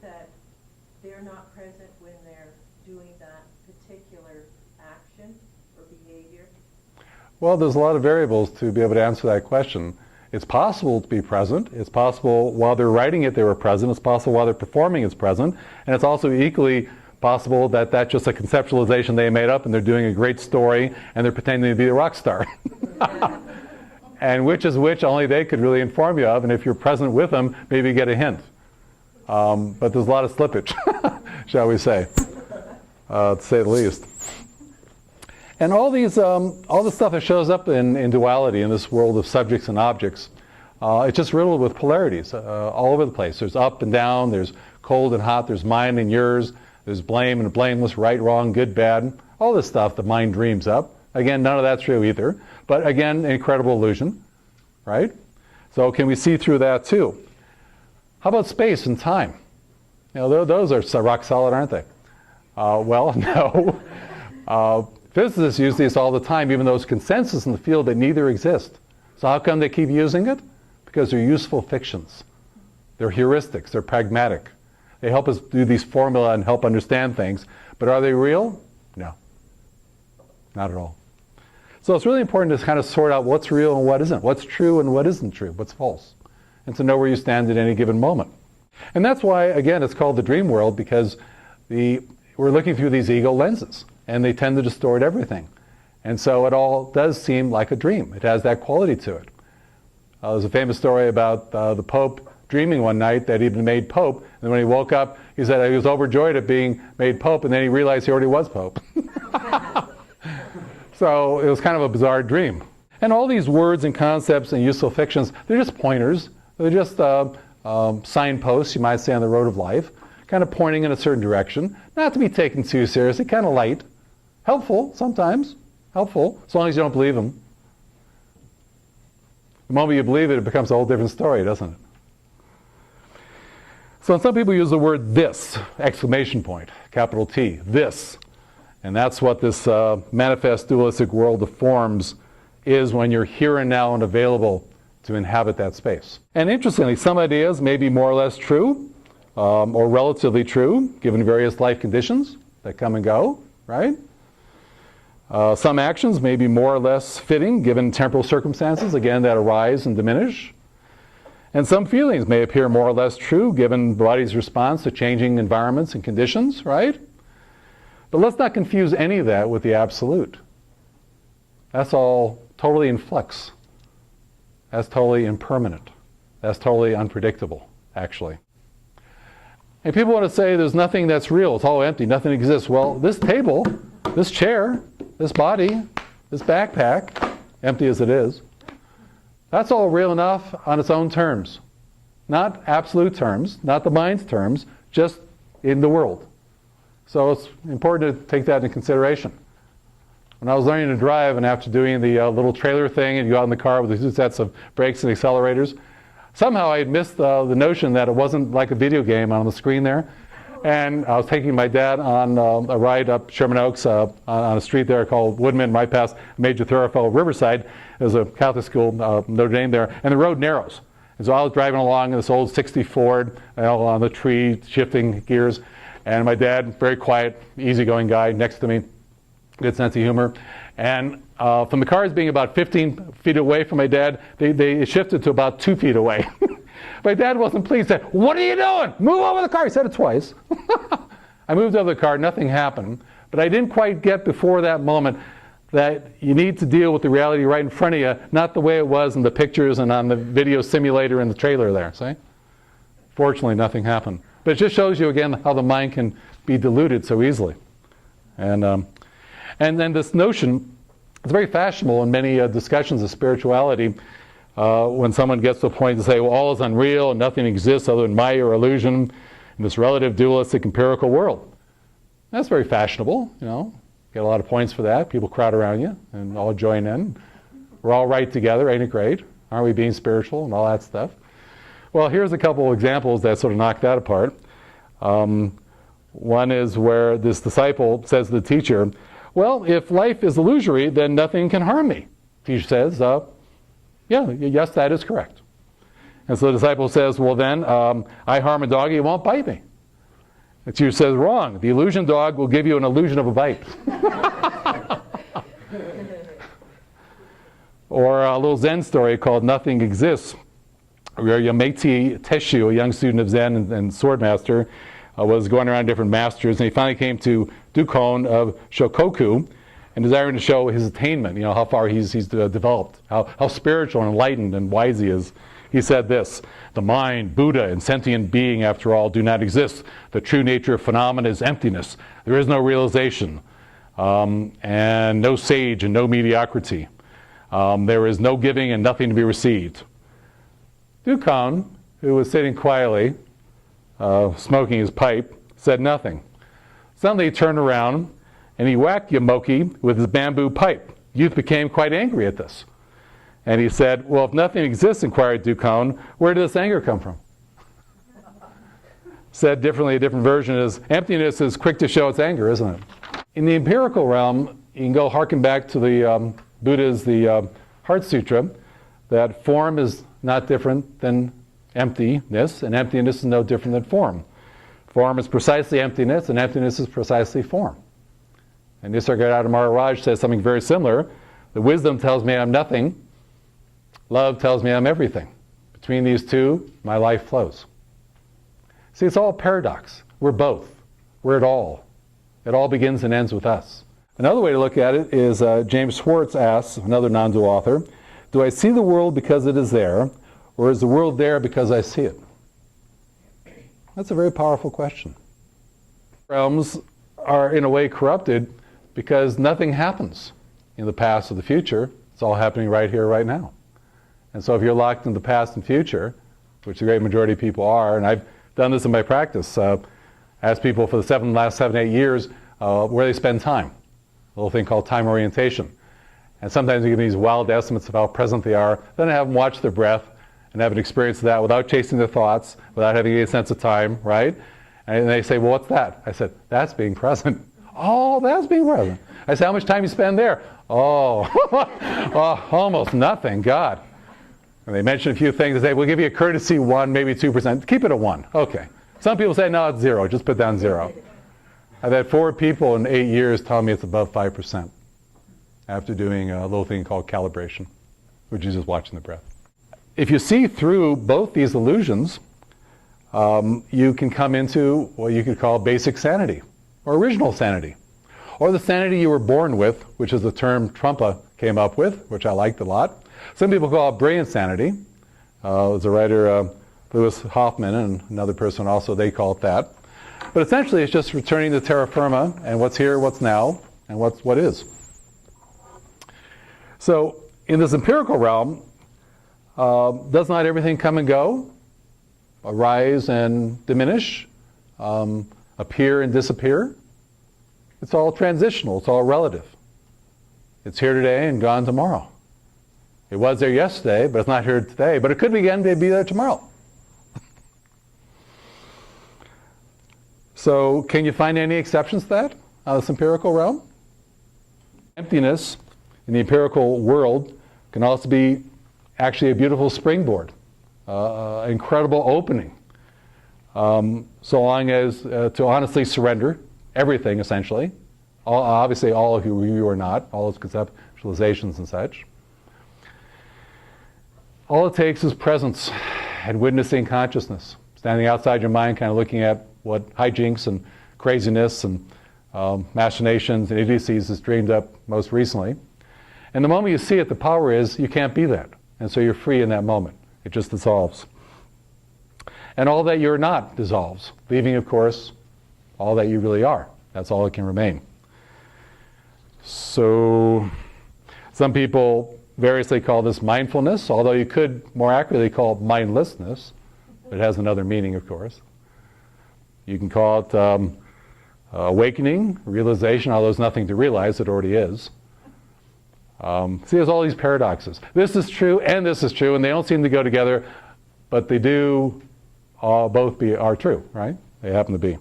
that they're not present when they're doing that particular action or behavior? Well, there's a lot of variables to be able to answer that question. It's possible to be present. It's possible while they're writing it they were present. It's possible while they're performing it's present. And it's also equally possible that that's just a conceptualization they made up and they're doing a great story and they're pretending to be a rock star. And which is which only they could really inform you of, and if you're present with them, maybe you get a hint. But there's a lot of slippage, shall we say, to say the least. And all the stuff that shows up in duality, in this world of subjects and objects, it's just riddled with polarities all over the place. There's up and down, there's cold and hot, there's mine and yours, there's blame and blameless, right, wrong, good, bad, all this stuff the mind dreams up. Again, none of that's true either. But again, incredible illusion, right? So can we see through that too? How about space and time? You know, those are rock solid, aren't they? Well, no. Physicists use these all the time, even though it's consensus in the field that neither exist. So how come they keep using it? Because they're useful fictions. They're heuristics. They're pragmatic. They help us do these formula and help understand things. But are they real? No. Not at all. So it's really important to kind of sort out what's real and what isn't, what's true and what isn't true, what's false, and to know where you stand at any given moment. And that's why, again, it's called the dream world, because we're looking through these ego lenses, and they tend to distort everything. And so it all does seem like a dream. It has that quality to it. There's a famous story about the Pope dreaming one night that he'd been made Pope, and when he woke up, he said he was overjoyed at being made Pope, and then he realized he already was Pope. So it was kind of a bizarre dream. And all these words and concepts and useful fictions, they're just pointers. They're just signposts, you might say, on the road of life, kind of pointing in a certain direction, not to be taken too seriously, kind of light. Helpful, sometimes. Helpful, as long as you don't believe them. The moment you believe it, it becomes a whole different story, doesn't it? So some people use the word this, exclamation point, capital T, this. And that's what this manifest dualistic world of forms is when you're here and now and available to inhabit that space. And interestingly, some ideas may be more or less true, or relatively true, given various life conditions that come and go, right? Some actions may be more or less fitting, given temporal circumstances, again, that arise and diminish. And some feelings may appear more or less true, given the body's response to changing environments and conditions, right? But let's not confuse any of that with the absolute. That's all totally in flux. That's totally impermanent. That's totally unpredictable, actually. And people want to say there's nothing that's real, it's all empty, nothing exists. Well, this table, this chair, this body, this backpack, empty as it is, that's all real enough on its own terms. Not absolute terms, not the mind's terms, just in the world. So it's important to take that into consideration. When I was learning to drive, and after doing the little trailer thing, and you go out in the car with the 2 sets of brakes and accelerators, somehow I had missed the notion that it wasn't like a video game on the screen there. And I was taking my dad on a ride up Sherman Oaks on a street there called Woodman, right past major thoroughfare Riverside. There's a Catholic school, Notre Dame there, and the road narrows. And so I was driving along in this old 60 Ford, on the tree, shifting gears. And my dad, very quiet, easygoing guy next to me, good sense of humor. And from the cars being about 15 feet away from my dad, they shifted to about 2 feet away. My dad wasn't pleased. He said, "What are you doing? Move over the car." He said it twice. I moved over the car, nothing happened. But I didn't quite get before that moment that you need to deal with the reality right in front of you, not the way it was in the pictures and on the video simulator in the trailer there, see? Fortunately, nothing happened. But it just shows you, again, how the mind can be diluted so easily. And then this notion, it's very fashionable in many discussions of spirituality when someone gets to a point to say, well, all is unreal and nothing exists other than Maya or illusion in this relative dualistic empirical world. That's very fashionable, you know. Get a lot of points for that. People crowd around you and all join in. We're all right together, ain't it great? Aren't we being spiritual and all that stuff? Well, here's a couple of examples that sort of knock that apart. One is where this disciple says to the teacher, well, if life is illusory, then nothing can harm me. The teacher says, yes, that is correct. And so the disciple says, well then, I harm a dog, he won't bite me. The teacher says, wrong. The illusion dog will give you an illusion of a bite. Or a little Zen story called Nothing Exists, where Yameti Teshu, a young student of Zen and sword master, was going around different masters, and he finally came to Dukon of Shokoku, and desiring to show his attainment, how far he's developed, how spiritual and enlightened and wise he is. He said this: the mind, Buddha, and sentient being, after all, do not exist. The true nature of phenomena is emptiness. There is no realization, and no sage and no mediocrity. There is no giving and nothing to be received. Dukon, who was sitting quietly, smoking his pipe, said nothing. Suddenly he turned around and he whacked Yamoki with his bamboo pipe. Youth became quite angry at this. And he said, well, if nothing exists, inquired Dukon, where did this anger come from? Said differently, a different version is, emptiness is quick to show its anger, isn't it? In the empirical realm, you can go harken back to the Buddha's Heart Sutra, that form is not different than emptiness, and emptiness is no different than form. Form is precisely emptiness, and emptiness is precisely form. And Nisargadatta Maharaj says something very similar. The wisdom tells me I'm nothing. Love tells me I'm everything. Between these two, my life flows. See, it's all a paradox. We're both. We're it all. It all begins and ends with us. Another way to look at it is James Schwartz asks, another non-dual author, do I see the world because it is there, or is the world there because I see it? That's a very powerful question. Realms are in a way corrupted because nothing happens in the past or the future. It's all happening right here, right now. And so if you're locked in the past and future, which the great majority of people are, and I've done this in my practice, asked people for the last 7, 8 years where they spend time. A little thing called time orientation. And sometimes you give these wild estimates of how present they are. Then I have them watch their breath and have an experience of that without chasing their thoughts, without having any sense of time, right? And they say, well, what's that? I said, that's being present. Oh, that's being present. I said, how much time you spend there? Oh, oh, almost nothing, God. And they mention a few things. They say, we'll give you a courtesy 1, maybe 2%. Keep it at 1. Okay. Some people say, no, it's 0. Just put down 0. I've had 4 people in 8 years tell me it's above 5% after doing a little thing called calibration, which is just watching the breath. If you see through both these illusions, you can come into what you could call basic sanity, or original sanity, or the sanity you were born with, which is the term Trumpa came up with, which I liked a lot. Some people call it brilliant sanity. There's a writer, Lewis Hoffman, and another person also, they call it that. But essentially it's just returning to terra firma and what's here, what's now, and what is. So in this empirical realm, does not everything come and go, arise and diminish, appear and disappear? It's all transitional, it's all relative. It's here today and gone tomorrow. It was there yesterday, but it's not here today, but it could be there tomorrow. So can you find any exceptions to that on this empirical realm? Emptiness in the empirical world can also be actually a beautiful springboard, incredible opening, so long as to honestly surrender everything, essentially. Obviously all of you are not, all those conceptualizations and such. All it takes is presence and witnessing consciousness, standing outside your mind, kind of looking at what hijinks and craziness and machinations and idiocies is dreamed up most recently. And the moment you see it, the power is you can't be that. And so you're free in that moment. It just dissolves. And all that you're not dissolves, leaving, of course, all that you really are. That's all that can remain. So some people variously call this mindfulness, although you could more accurately call it mindlessness. It has another meaning, of course. You can call it awakening, realization, although there's nothing to realize, it already is. See, there's all these paradoxes. This is true and this is true, and they don't seem to go together, but they do both are true, right? They happen to be.